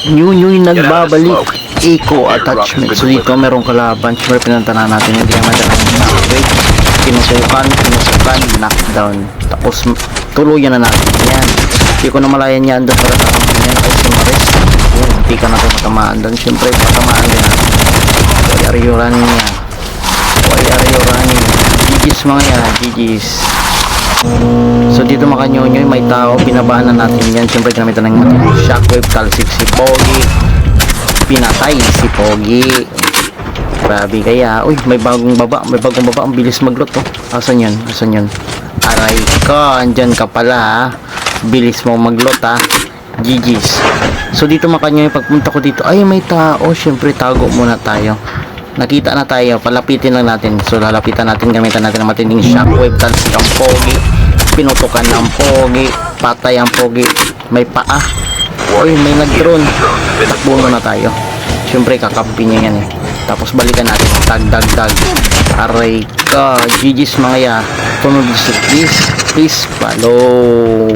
Yung nagbabalik. Eco attachment. So dito merong kalaban. Siyempre pinantanan natin yung ginamit ng shockwave. Pinusukan, knockdown. Tapos tuluyan na natin yan. Hindi ko na malayan yan doon para takampin yan kay Simaris. Hindi ka na ito matamaan doon. Siyempre matamaan din natin. Why are you running yan? Why are you running? GG's mga yan, GG's. So dito makanyonyo may tao, binabaan na natin yan. Siyempre ginamitan ng matinding shockwave, talsik si Pogi, pinatay si Pogi. Grabe kaya, uy may bagong baba, ang bilis maglot oh. Asan yun? Aray ka, andyan ka pala ha. Bilis mo maglot ha. GG's. So dito makanyonyo pagpunta ko dito, ay may tao, siyempre tago muna tayo. Nakita na tayo, palapitin lang natin. So lalapitan natin, gamitan natin ng matinding shockwave, talsik ang Pogi, pinutukan ng Pogi, patay ang Pogi, may paa. Uy, may nag-drone. Takbo na tayo. Siyempre kakampi niya yan eh. Tapos balikan natin, dag. Aray ka, GG's mga ya. Please follow.